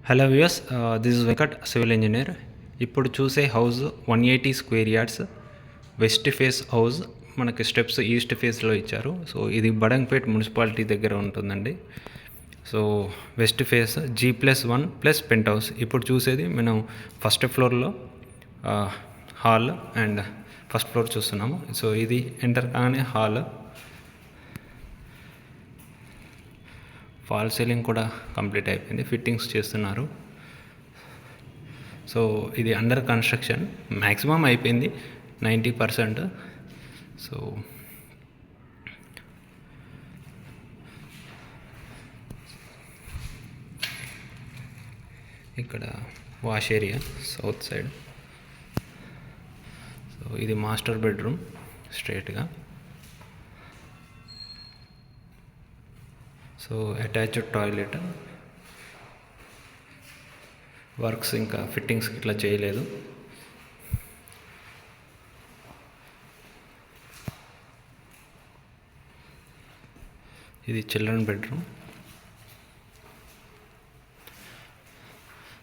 Hello viewers, this is Venkat, civil engineer. ఇప్పుడు చూసే house 180 square yards west face house. మనకి steps east ఫేస్లో ఇచ్చారు. సో ఇది బడంగ్పేట్ మున్సిపాలిటీ దగ్గర ఉంటుందండి. So west face G+1+ pent house. ఇప్పుడు చూసేది మనం ఫస్ట్ ఫ్లోర్లో హాల్ అండ్ ఫస్ట్ ఫ్లోర్ చూస్తున్నాము. సో ఇది ఎంటర్ కాగానే హాల్. ఫాల్ సీలింగ్ కూడా కంప్లీట్ అయిపోయింది, ఫిట్టింగ్స్ చేస్తున్నారు. సో ఇది అండర్ కన్స్ట్రక్షన్, మ్యాక్సిమం అయిపోయింది 90%. సో ఇక్కడ wash area south side. So ఇది మాస్టర్ బెడ్రూమ్ స్ట్రైట్గా. So attached toilet. వర్క్స్ ఇంకా ఫిట్టింగ్స్ ఇట్లా చేయలేదు. ఇది చిల్డ్రన్ బెడ్రూమ్.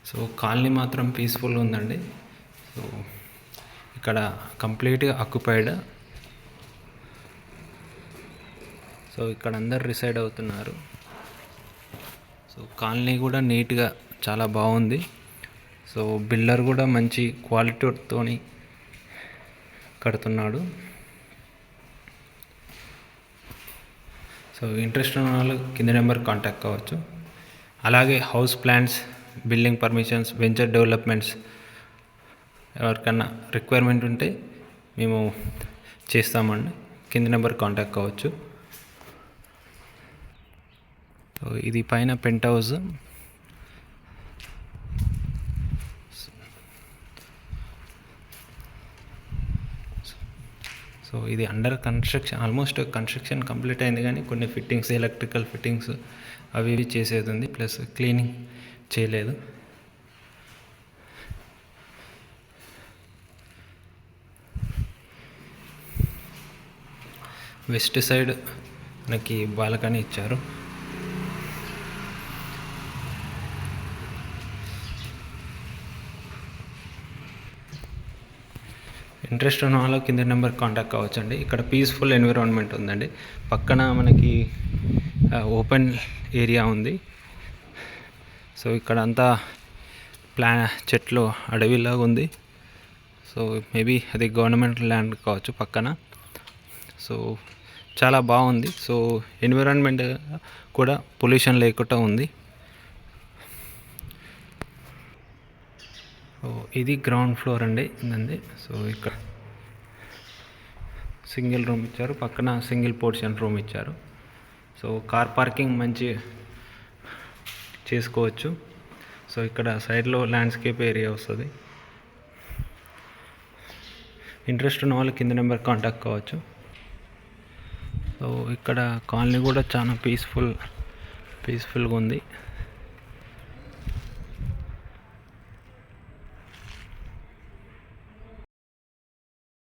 సో కాలనీ మాత్రం పీస్ఫుల్గా ఉందండి. సో ఇక్కడ కంప్లీట్గా ఆక్యుపైడ్. సో ఇక్కడ అందరు రిసైడ్ అవుతున్నారు. సో కాలనీ కూడా నీట్గా చాలా బాగుంది. సో బిల్డర్ కూడా మంచి క్వాలిటీతో కడుతున్నాడు. సో ఇంట్రెస్ట్ ఉన్న వాళ్ళు కింద నెంబర్ కాంటాక్ట్ కావచ్చు. అలాగే house plans, building permissions, venture developments ఎవరికన్నా రిక్వైర్మెంట్ ఉంటే మేము చేస్తామండి. కింద నెంబర్ కాంటాక్ట్ కావచ్చు. సో ఇది పైన పెంట్ హౌస్. సో ఇది under construction, almost construction complete అయింది, కానీ కొన్ని ఫిట్టింగ్స్, ఎలక్ట్రికల్ ఫిట్టింగ్స్ అవి ఇవి చేసేది ఉంది, ప్లస్ క్లీనింగ్ చేయలేదు. వెస్ట్ సైడ్ మనకి బాల్కనీ ఇచ్చారు. ఇంట్రెస్ట్ ఉన్న వాళ్ళు కింద నెంబర్ కాంటాక్ట్ కావచ్చండి. ఇక్కడ పీస్ఫుల్ ఎన్విరాన్మెంట్ ఉందండి. పక్కన మనకి ఓపెన్ ఏరియా ఉంది. సో ఇక్కడ అంతా చెట్లు అడవిలాగా ఉంది. సో మేబీ అది గవర్నమెంట్ ల్యాండ్ కావచ్చు పక్కన. సో చాలా బాగుంది. సో ఎన్విరాన్మెంట్ కూడా పొల్యూషన్ లేకుండా ఉంది. సో ఇది గ్రౌండ్ ఫ్లోర్ అండి ఇదండి. సో ఇక్కడ సింగిల్ రూమ్ ఇచ్చారు, పక్కన సింగిల్ పోర్షన్ రూమ్ ఇచ్చారు. సో కార్ పార్కింగ్ మంచి చేసుకోవచ్చు. సో ఇక్కడ సైడ్లో ల్యాండ్స్కేప్ ఏరియా వస్తుంది. ఇంట్రెస్ట్ ఉన్న వాళ్ళు కింద నెంబర్ కాంటాక్ట్ కావచ్చు. సో ఇక్కడ కాలనీ కూడా చాలా పీస్ఫుల్గా ఉంది.